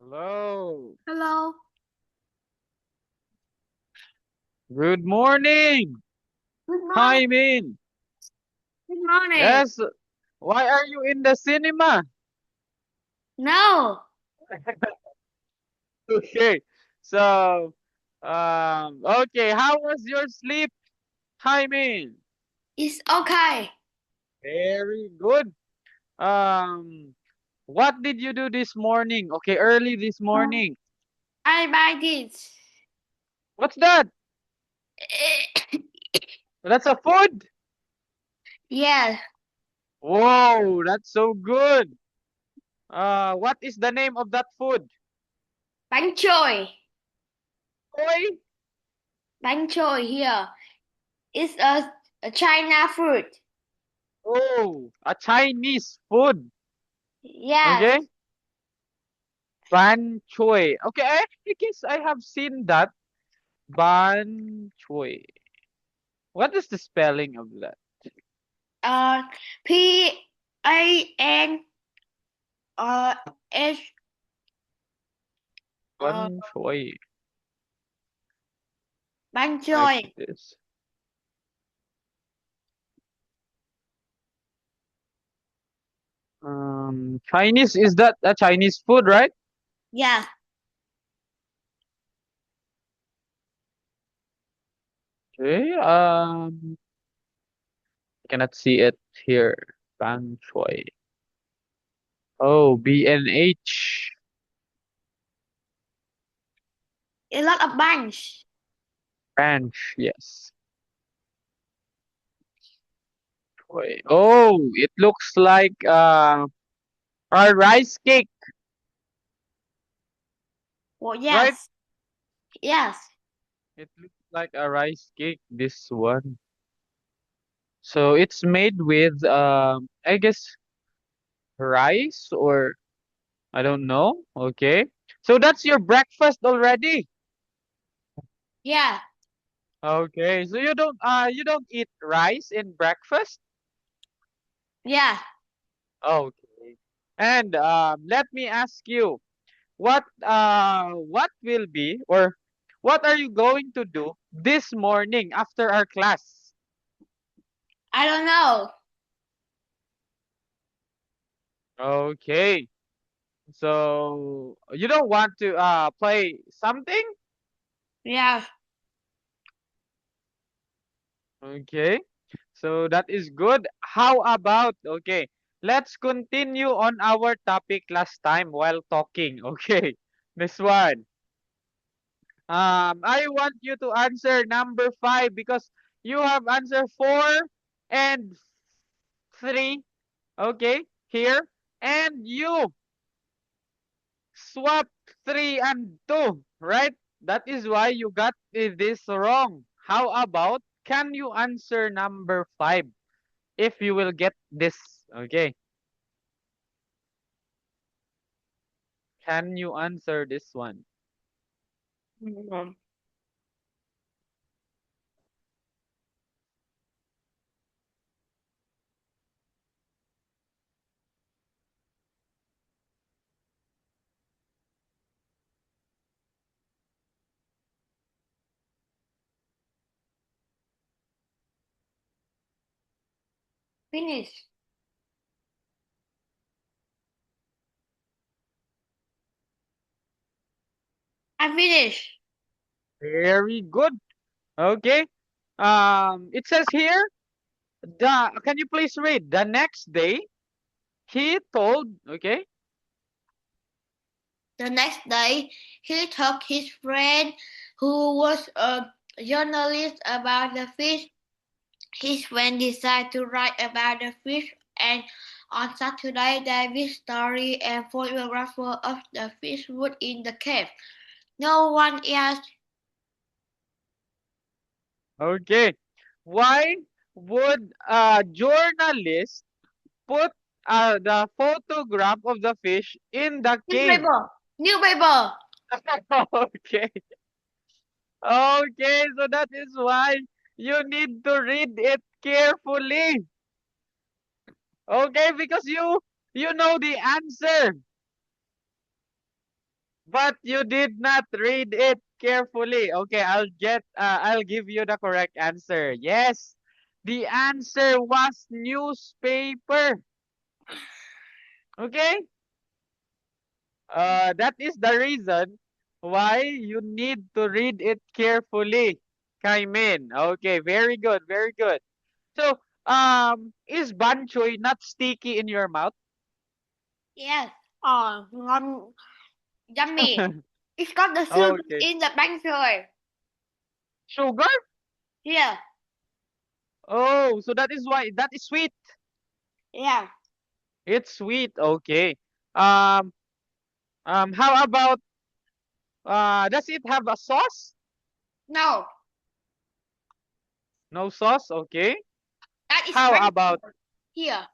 Hello. Hello. Good morning. Good morning. Hi, Min. Good morning. Yes. Why are you in the cinema? No, Okay. So, okay. How was your sleep? Hi, Min. it's okay. Very good. Um, what did you do this morning? Okay, early this morning. I buy this. What's that? That's a food? Yes, Whoa, that's so good. What is the name of that food? bánh trôi. Koi? Bánh trôi here. It's a China food. Oh, a Chinese food. Yes. Okay. Ban Choi. Okay, I guess I have seen that. Ban Choi. What is the spelling of that? Uh, Pan uh S uh Ban Choi. bánh Like trôi. this. Chinese, is that a Chinese food, right? Yes. Okay. I cannot see it here. Ban Choi. Oh, BNH. A lot of bunch. Ranch, yes. Choi. Oh, it looks like a rice cake, Oh right? yes. Yes. It looks like a rice cake, this one. So it's made with I guess rice or I don't know. Okay. So that's your breakfast already. Yeah. Okay. So you don't eat rice in breakfast? Yeah. Okay. And let me ask you, what will be or what are you going to do this morning after our class? I don't know. Okay. So you don't want to play something? Yeah. Okay. So that is good. How about, okay, let's continue on our topic last time while talking. Okay. This one. I want you to answer number 5 because you have answer 4 and 3. Okay. Here. And you swap 3 and 2, right? That is why you got this wrong. How about, can you answer number 5 if you will get this? Okay. Can you answer this one? Mm. Finish. I finish. Very good. Okay. It says here, can you please read? The next day, he told, okay, The next day, he told his friend, who was a journalist, about the fish. His friend decided to write about the fish, and on Saturday, David's story and photographer of the fish were in the cave. No one else. okay. Why would a journalist put the photograph of the fish in the cave? Newspaper. Newspaper. Okay. Okay, so that is why you need to read it carefully. Okay, because you know the answer. But you did not read it carefully. Okay, I'll give you the correct answer. Yes. The answer was newspaper. Okay? That is the reason why you need to read it carefully. Kaimin. Okay, very good, very good. So, is banchoy not sticky in your mouth? Yes. Yummy. It's got the sugar Okay. in the banjoy. Sugar? Yeah. Oh, so that is why that is sweet. Yeah. It's sweet. Okay. Um, how about does it have a sauce? No. No sauce. Okay. That is How about banjoy. Here.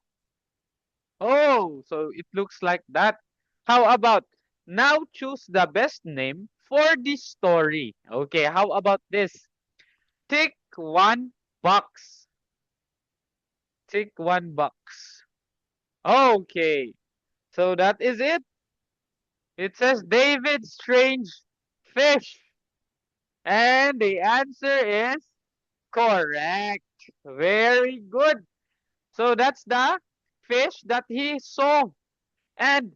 oh, so it looks like that. How about now choose the best name for this story. Okay, how about this? Tick one box. Tick one box. Okay, so that is it. It says David Strange Fish. And the answer is correct. Very good. So that's the fish that he saw and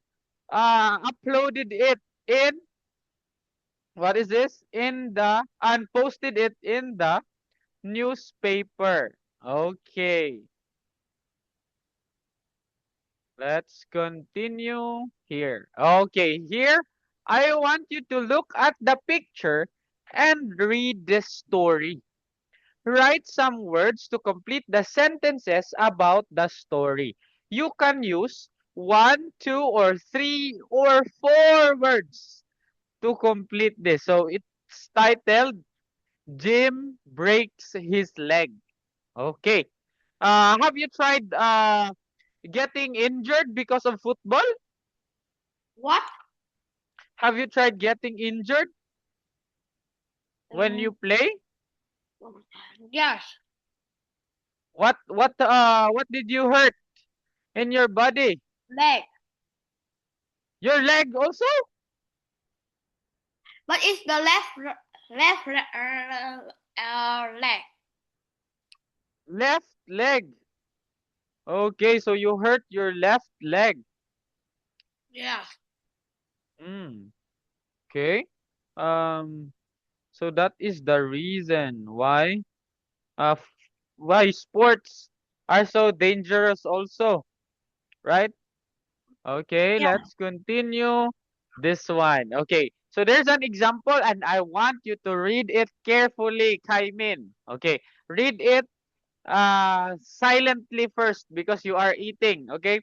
uploaded it in what is this? In the and posted it in the newspaper. Okay, let's continue here. Okay, here I want you to look at the picture and read the story. Write some words to complete the sentences about the story. You can use one, two, or three, or four words to complete this. So it's titled Jim Breaks His Leg. Okay. Have you tried getting injured because of football? What? Have you tried getting injured when you Mm, play? yes. What did you hurt in your body? Leg. Your leg also? But it's the leg. Left leg. Okay, so you hurt your left leg. Yes. Mm, okay. Um, so that is the reason why sports are so dangerous also, right? Okay, Yeah. let's continue this one. Okay, so there's an example and I want you to read it carefully, Kaimin. Okay, read it silently first because you are eating, okay?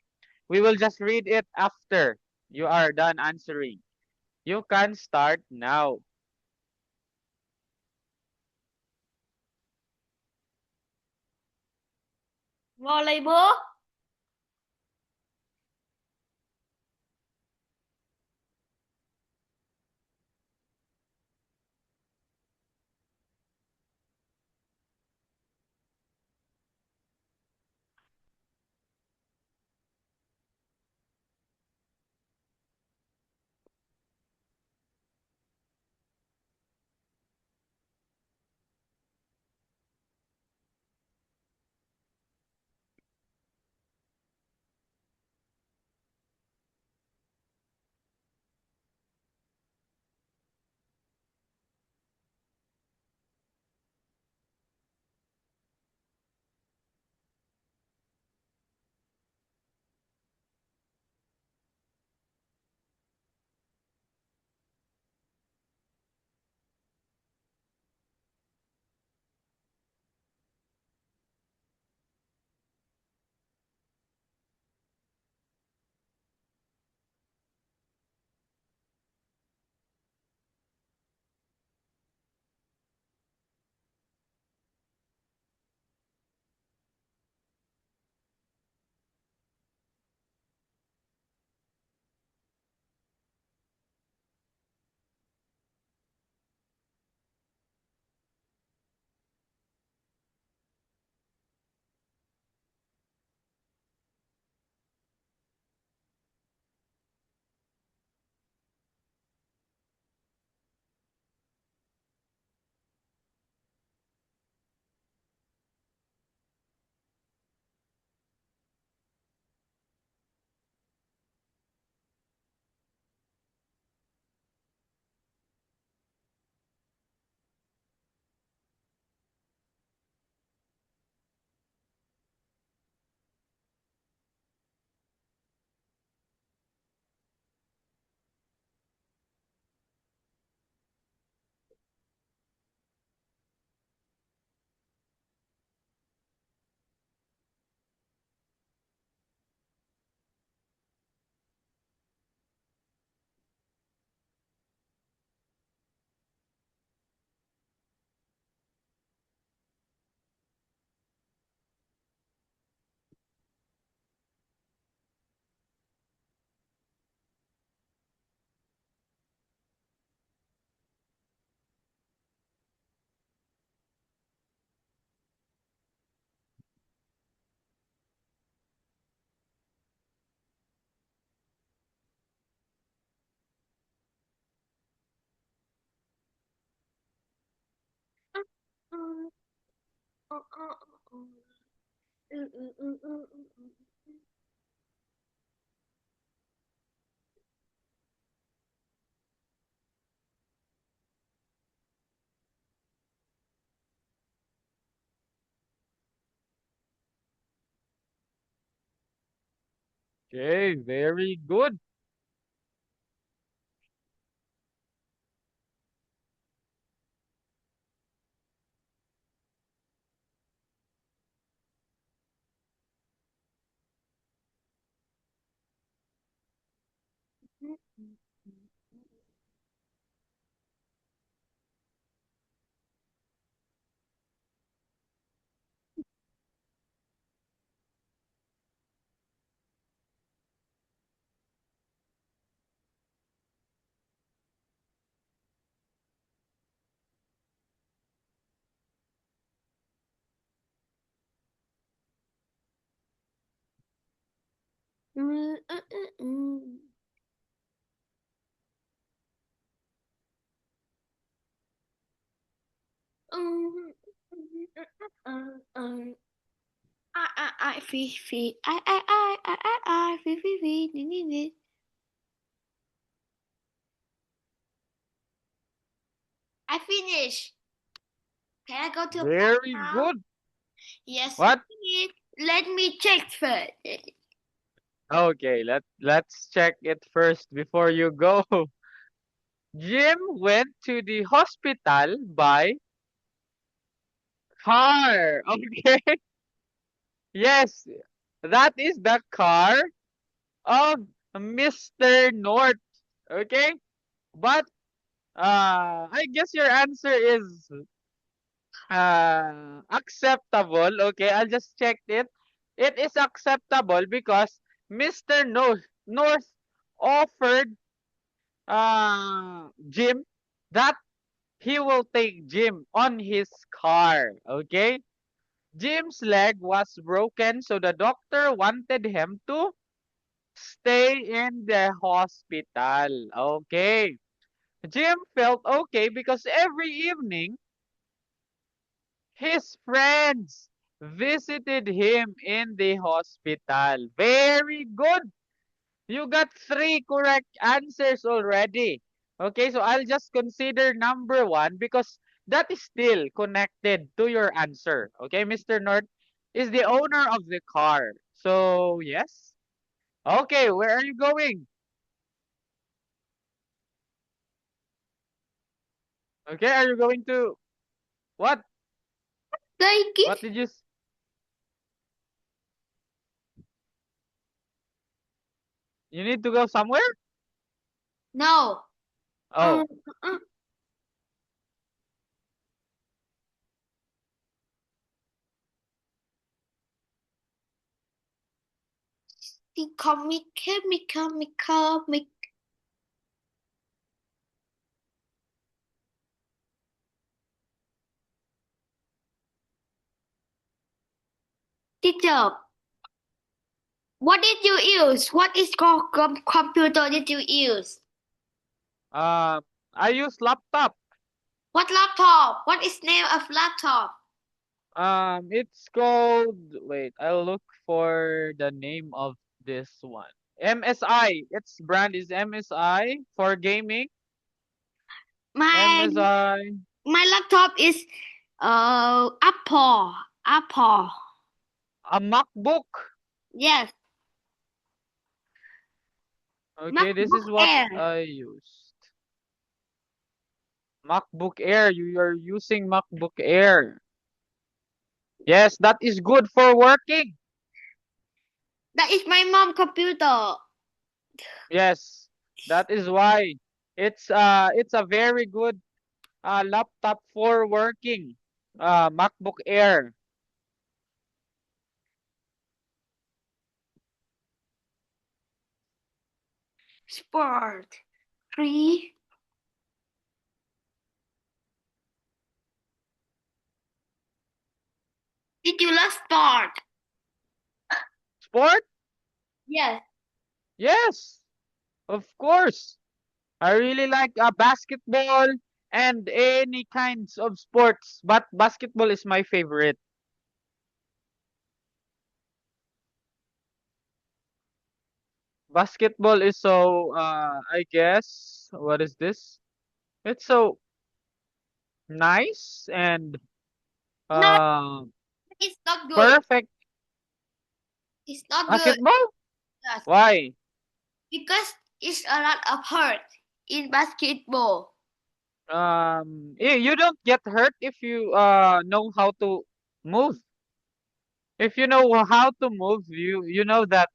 We will just read it after you are done answering. You can start now. Volleyball. Okay, very good. I finish. Can I go to home Very now? good. Yes, What? please. Let me check first. Okay, let's check it first before you go. Jim went to the hospital by car. Okay. Yes, that is the car of Mr. North. Okay? But I guess your answer is acceptable. Okay, I'll just check it. It is acceptable because Mr. North offered Jim that he will take Jim on his car. Okay? Jim's leg was broken, so the doctor wanted him to stay in the hospital. Okay. Jim felt okay because every evening his friends visited him in the hospital. Very good. You got three correct answers already. Okay, so I'll just consider number one because that is still connected to your answer. Okay, Mr. North is the owner of the car. So, yes. Okay, where are you going? Okay, are you going to what? Take What it? did you you need to go somewhere? No. Um, Oh, uh, the comic. Teacher, what did you use? What is called computer did you use? um, I use laptop. What laptop? What is name of laptop? It's called, wait, I'll look for the name of this one. MSI. Its brand is MSI for gaming. My MSI. my laptop is Apple. Apple. A MacBook. Yes, Okay, this MacBook is what Air. I used. MacBook Air. You are using MacBook Air. Yes, that is good for working. That is my mom computer. Yes, that is why it's a very good laptop for working. MacBook Air. Sport. Three. Did you love sport? Sport? Yes. Yes, of course. I really like basketball and any kinds of sports, but basketball is my favorite. Basketball is so, I guess, what is this? It's so nice and No, uh, it's not good. perfect. It's not good. Basketball? Yes, Why? because it's a lot of hurt in basketball. You don't get hurt if you know how to move. If you know how to move, you know that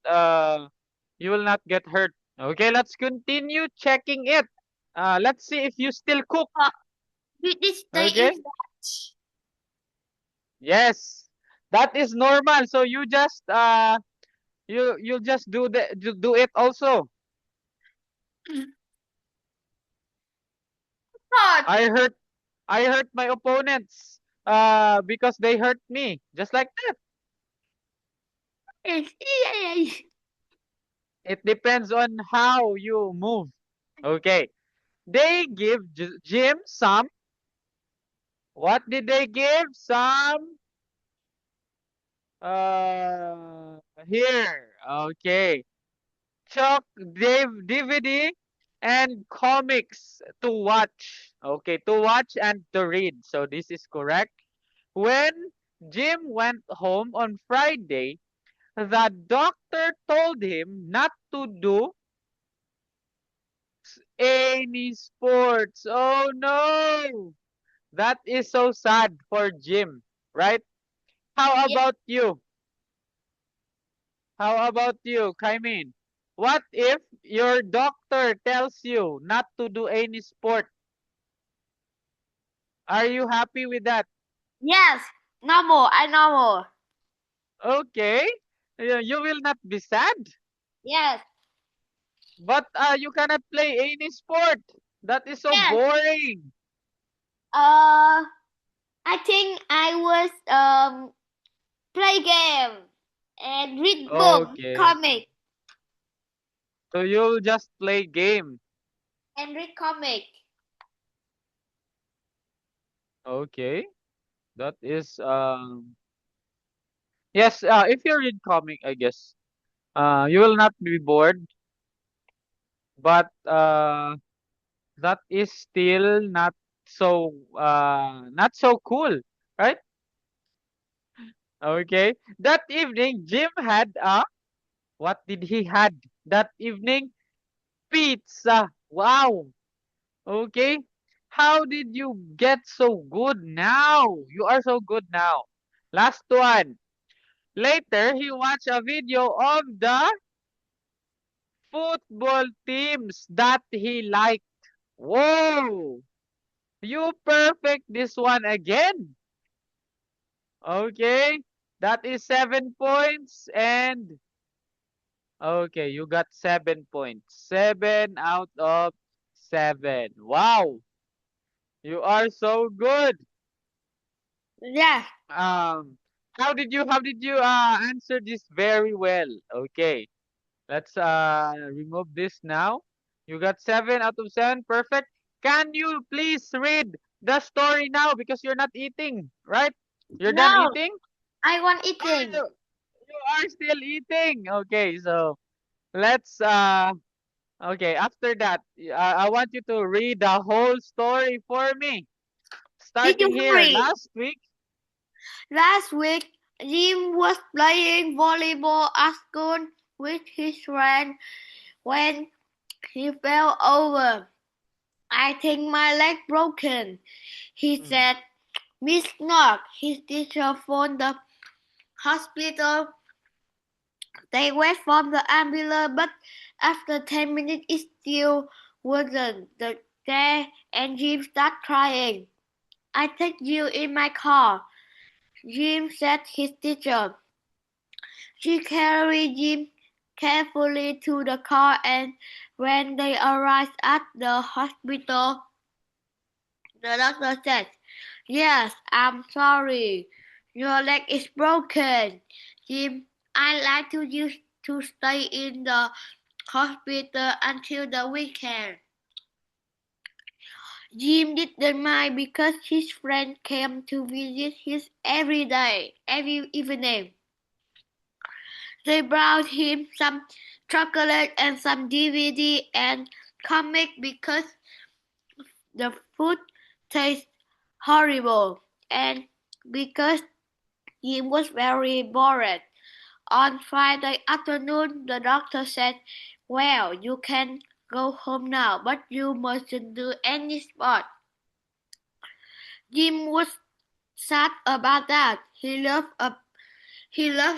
you will not get hurt. Okay, let's continue checking it. Let's see if you still cook. Uh, we did stay in Okay? that. Yes. That is normal. So you just you just do it also. Hurt. I hurt I hurt my opponents because they hurt me. Just like that. Yes. It depends on how you move. Okay. They give Jim some. What did they give? Some here. Okay. Chalk DVD and comics to watch. Okay, to watch and to read. So this is correct. When Jim went home on Friday, the doctor told him not to do any sports. Oh no! That is so sad for Jim, right? How Yes. about you? How about you, Kaimin? What if your doctor tells you not to do any sport? Are you happy with that? Yes. Normal. I normal. Okay. You will not be sad, Yes. but you cannot play any sport. That is so Yes. boring. I think I was play game and read book, Okay. comic, So you'll just play game. and read comic. Okay. That is yes, if you read comic, I guess you will not be bored, but that is still not so cool, right? Okay. That evening Jim had a what did he had that evening? Pizza. Wow. Okay. How did you get so good now? You are so good now. Last one. Later he watched a video of the football teams that he liked. Whoa. You perfect this one again. Okay. That is 7 points and okay, you got 7 points. 7 out of 7. Wow. You are so good. Yes. Um how did you answer this very well? Okay. Let's remove this now. You got 7 out of 7. Perfect. Can you please read the story now because you're not eating, right? You're done No, eating? I want Or eating. you are still eating. Okay, so let's okay, after that, I want you to read the whole story for me. Did you Starting here, hurry? last week. Last week, Jim was playing volleyball at school with his friend when he fell over. I think my leg broken, he Mm, said. Miss Knock, his teacher phoned the hospital. They wait for the ambulance, but after 10 minutes it still wasn't there, and Jim started crying. I take you in my car, Jim said his teacher. She carried Jim carefully to the car, and when they arrived at the hospital, the doctor said, "Yes, I'm sorry. Your leg is broken. Jim, I'd like to you to stay in the hospital until the weekend. Jim didn't mind because his friend came to visit his every evening. They brought him some chocolate and some DVD and comic because the food tastes horrible and because Jim was very bored. On Friday afternoon, the doctor said, "Well, you can go home now, but you mustn't do any sport." Jim was sad about that. He loved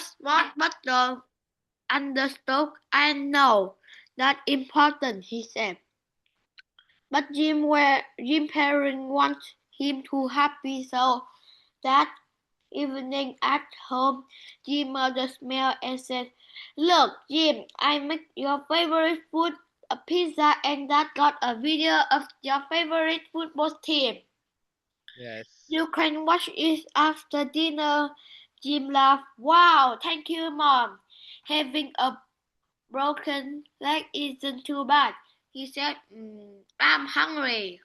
sport, but don't understood. "I know that's important," he said. But Jim parents want him to happy, so that evening at home, Jim's mother smiled and said, "Look, Jim, I make your favorite food, a pizza, and Dad got a video of your favorite football team. Yes. You can watch it after dinner." Jim laughed. "Wow, thank you, Mom. Having a broken leg isn't too bad," he said. "I'm hungry."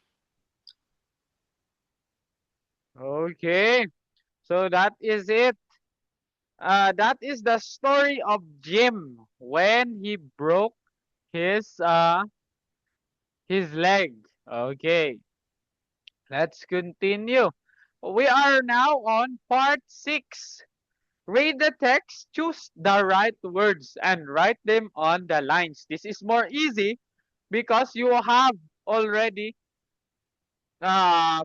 Okay. So that is it. That is the story of Jim when he broke his leg. Okay. Let's continue. We are now on part 6. Read the text, choose the right words, and write them on the lines. This is more easy because you have already uh,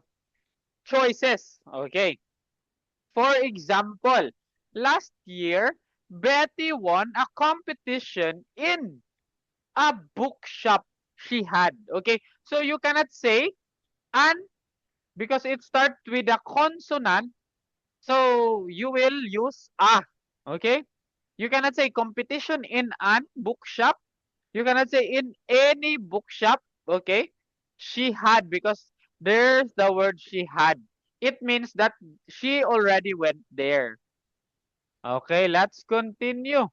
choices. Okay. For example, last year, Betty won a competition in a bookshop she had. Okay. So you cannot say an because it starts with a consonant. So you will use a. Okay. You cannot say competition in an bookshop. You cannot say in any bookshop. Okay. She had because there's the word she had. It means that she already went there. Okay, let's continue.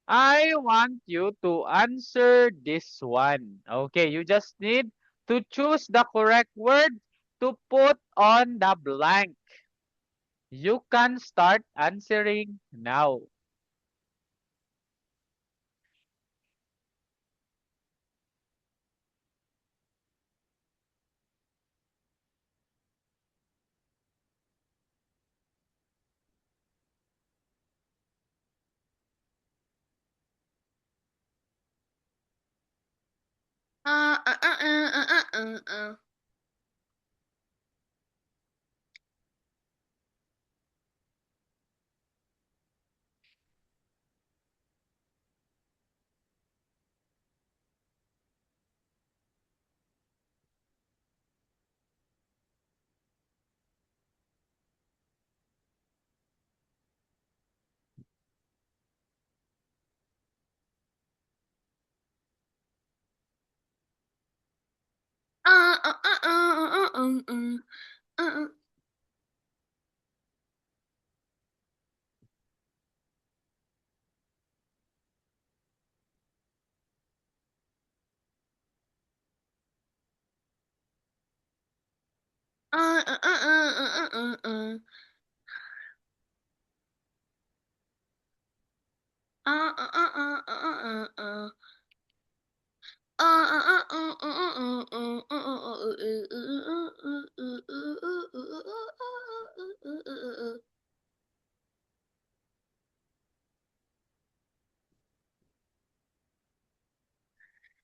I want you to answer this one. Okay, you just need to choose the correct word to put on the blank. You can start answering now. Uh, uh, uh, uh, uh, uh, uh.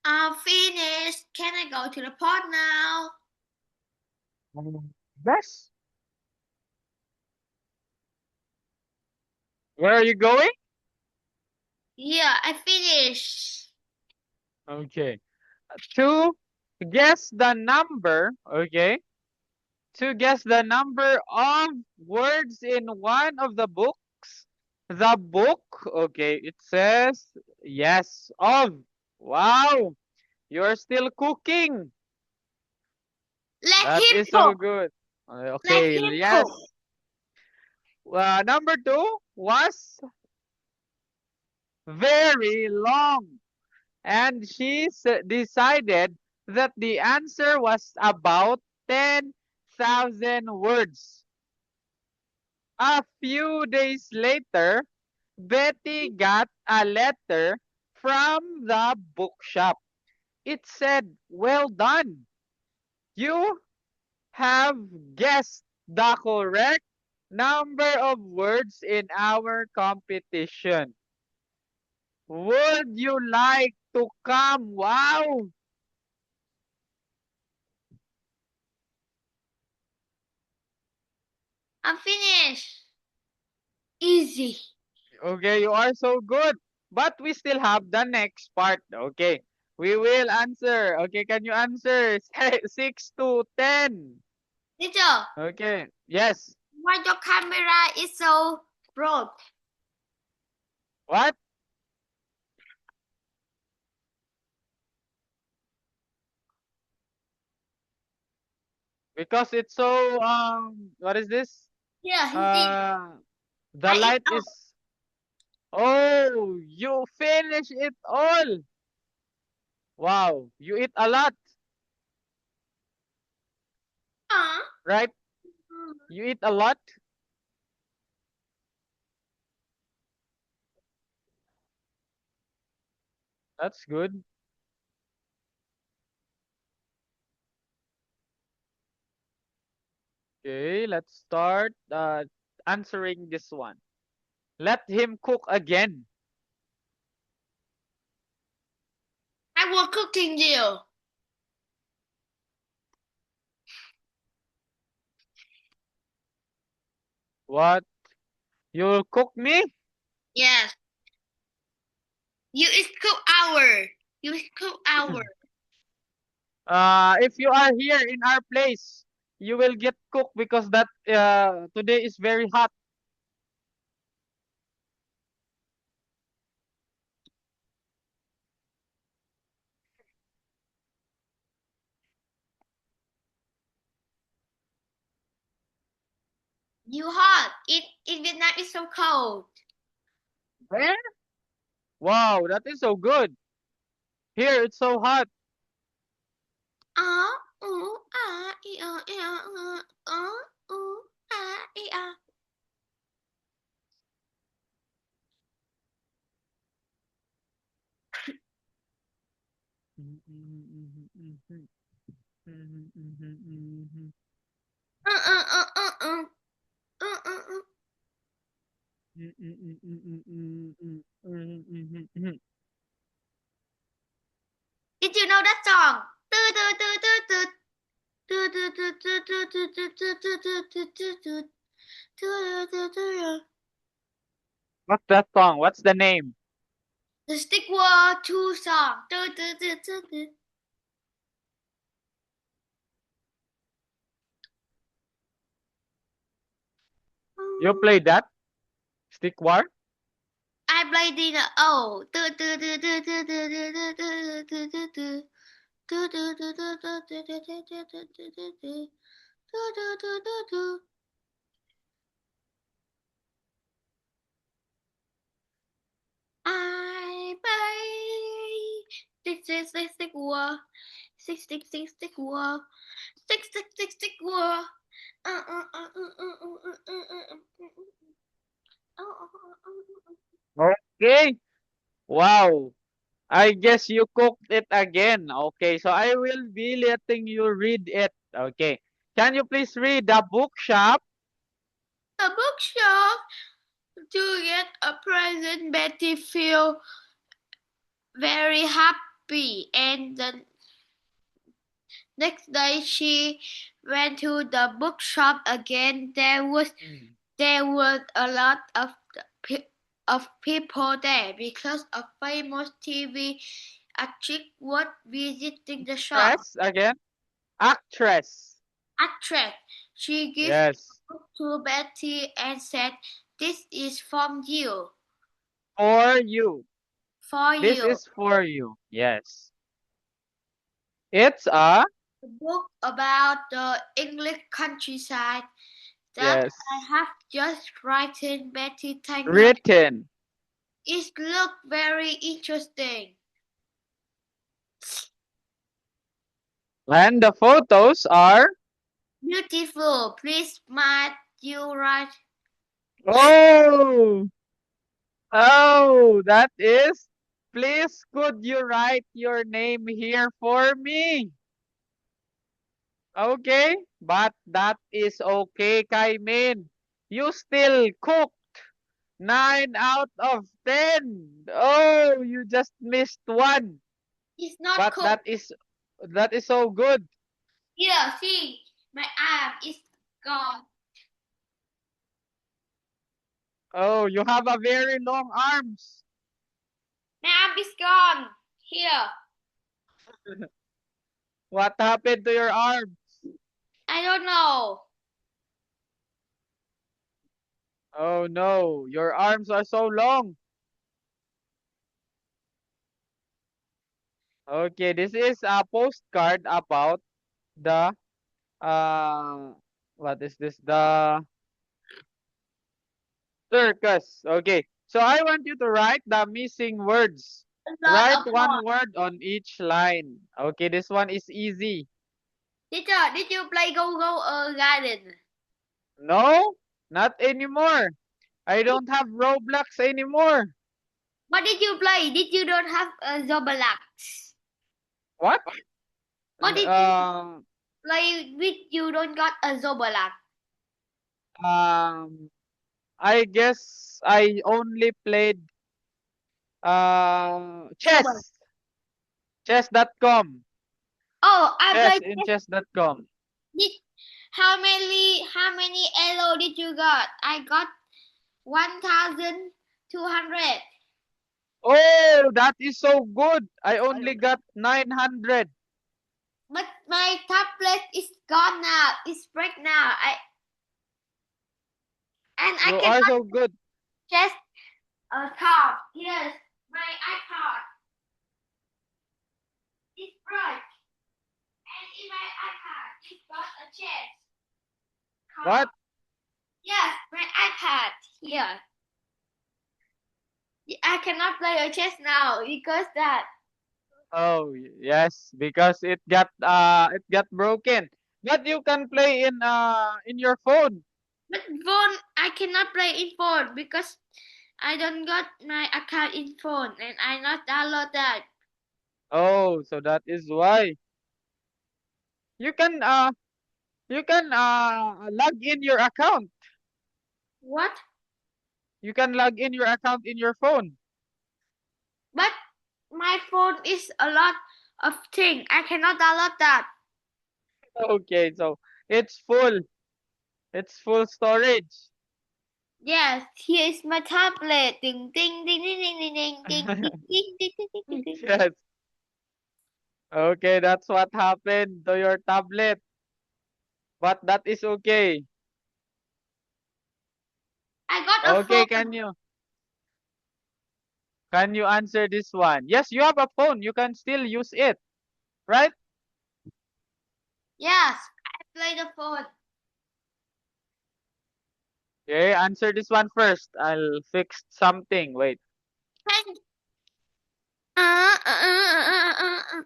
I'm finished. Can I go to the pod now? Yes. Where are you going? Yeah, I finished. Okay. To guess the number, okay? To guess the number of words in one of the books. The book, okay, it says yes, of. Wow, you're still cooking. Let That him is so cook. good. Let Okay, him yes. cook. Number 2 was very long. And she decided that the answer was about 10,000 words. A few days later, Betty got a letter from the bookshop. It said, "Well done. You have guessed the correct number of words in our competition. Would you like to come?" Wow! I'm finished. Easy. Okay, you are so good. But we still have the next part. Okay, we will answer. Okay, can you answer 6 to 10? Teacher, Okay, yes. why your camera is so broad? What? Because it's so, what is this? Yeah, he did. Uh, the I eat light out. is, oh, you finish it all. Wow, you eat a lot, right? You eat a lot. That's good. Okay, let's start answering this one. Let him cook again. I will cooking you. What? You'll cook me? Yes. You is cook hour. You is cook hour. If you are here in our place, you will get cooked because that today is very hot. You hot. In Vietnam it's so cold. Where? Wow, that is so good. Here it's so hot. Ah, ah, ah. Uh. Did you know that song? What's that song? What's the name? The Stick War 2 song. You play that? Stick War? I played in oh. I play stick war, stick war, stick war. Okay. Wow. I guess you cooked it again. Okay, so I will be letting you read it. Okay. Can you please read the bookshop? The bookshop to get a present. Betty feel very happy, and the next day she went to the bookshop again. There was a lot of people there because a famous TV actress was visiting the shop. Actress again? Actress. Actress. She gave Yes. a book to Betty and said, "This is from you, For you. for This you." is for you. Yes. It's a A book about the English countryside that yes. I have just written. Betty thanked her. Written. It looked very interesting. And the photos are, beautiful. Please, Matthew, write. oh, oh, that is, please could you write your name here for me? Okay, but that is okay, Kaimin. You still cook 9 out of 10. Oh, you just missed one. It's not But cooked. that is so good. Here, see, my arm is gone. Oh, you have a very long arms. My arm is gone. Here. What happened to your arm? I don't know. Oh no, your arms are so long. Okay, this is a postcard about the uh what is this? The circus. Okay. So I want you to write the missing words. A lot Write of one more. word on each line. Okay, this one is easy. Teacher, did you play Go Go Garden? No, not anymore. I don't have Roblox anymore. What did you play? Did you don't have Zobalax? What? What N- did you Um, play with you don't got a Zobalax? um, I guess I only played Zobalax. chess. Chess.com. Oh, I Chess played in chess. chess.com. Did, how many elo did you got? I got 1,200. Oh, that is so good. I only got 900. But my tablet is gone now. It's break now. I You are cannot so good. just talk. Yes, my iPad is broke, and in my iPad it got a chest What? card. Yes, my iPad here. I cannot play a chess now because that. Oh, yes, because it got broken. But you can play in your phone. But phone, I cannot play in phone because I don't got my account in phone and I not download that. Oh, so that is why. You can log in your account. What? You can log in your account in your phone. But my phone is a lot of thing. I cannot download that. Okay, so it's full. It's full storage. Yes, here is my tablet. Ding ding ding ding ding ding ding ding ding ding ding ding ding. Yes. Okay, that's what happened to your tablet. But that is okay. I got a Okay, phone. can you answer this one? Yes, you have a phone. You can still use it, right? Yes, I play the phone. Okay, answer this one first. I'll fix something. Wait. Uh, uh, uh,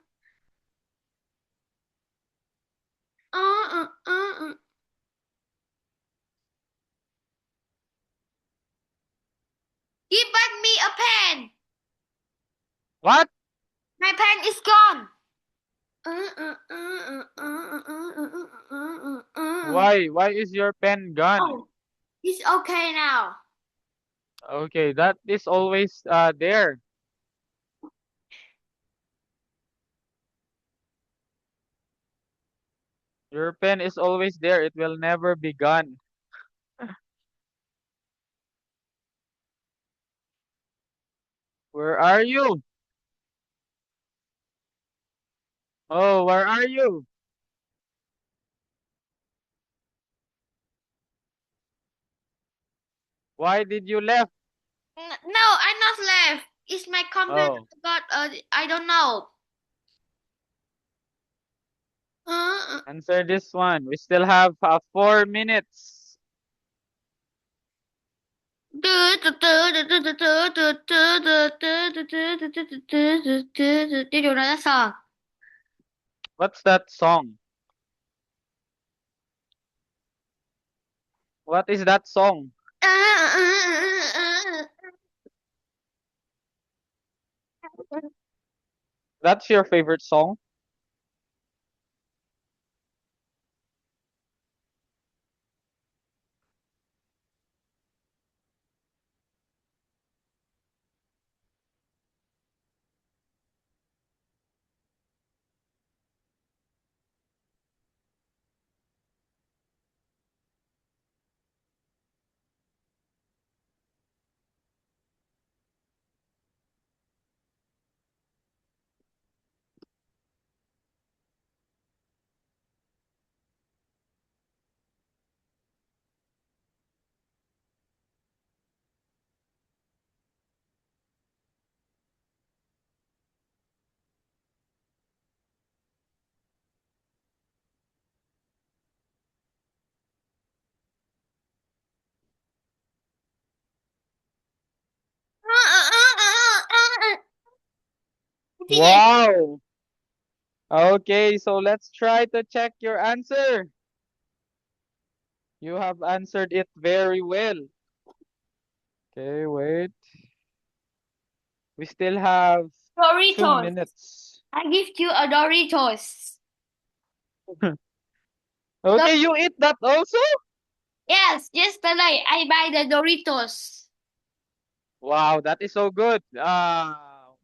uh, uh, uh. Give back me a pen. What? My pen is gone. Why? Why is your pen gone? Oh, it's okay now. Okay, that is always there. Your pen is always there. It will never be gone. Where are you? Oh, where are you? Why did you left? No, I not left. It's my computer Oh, got I don't know. Uh, answer this one. We still have 4 minutes. Đi điều đó là sao? What's that song? What is that song? That's your favorite song? Sige. Wow. Okay, so let's try to check your answer. You have answered it very well. Okay, wait. We still have 2 Doritos. minutes. I give you a Doritos. Okay, you eat that also? Yes, yesterday I buy the Doritos. Wow, that is so good.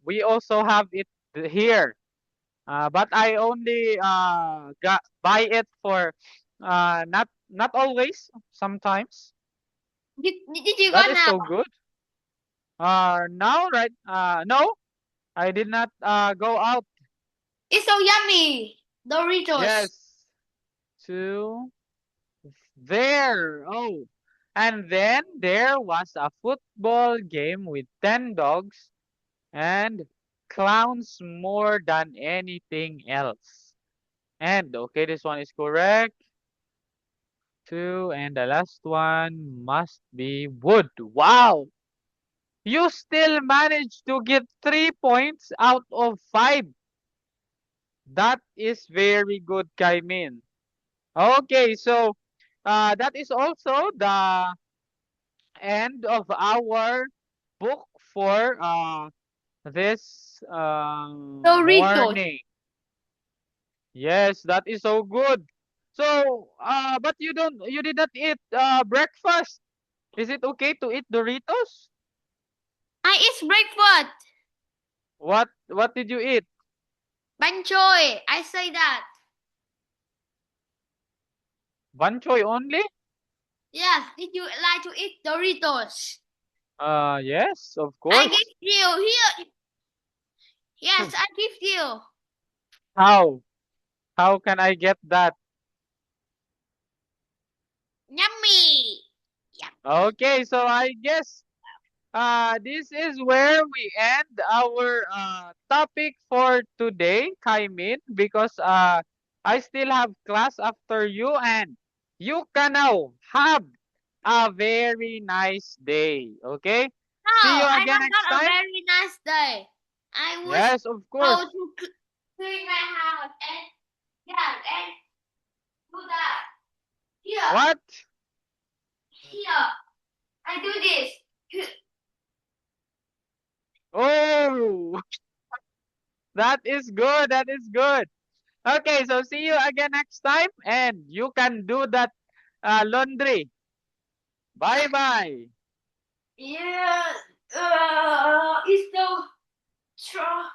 We also have it here. But I only buy it for not always, sometimes. Did you go That is now? so good. Now, right? No, I did not go out. It's so yummy. Doritos. Yes, to there. Oh, and then there was a football game with 10 dogs and clowns more than anything else. And okay, this one is correct. Two, and the last one must be wood. Wow! You still managed to get 3 points out of 5. That is very good, Kaimin. Okay, so that is also the end of our book for this Doritos. morning. Yes, that is so good. So, but you did not eat breakfast. Is it okay to eat Doritos? I eat breakfast. What did you eat? Banchoy. I say that. Banchoy only? Yes. Did you like to eat Doritos? Yes, of I course. give you here. Yes, I give you. How? How can I get that? Yummy. Yum. Okay, so I guess this is where we end our topic for today, Kaimin, because I still have class after you, and you can now have a very nice day. Okay? No, See you I again have next got a time. very nice day. I was Yes, of go course. to clean my house and yeah, and do that. Here, What? here. I do this. Oh, that is good. That is good. Okay, so see you again next time, and you can do that laundry. Bye bye. Yeah, it's so strong.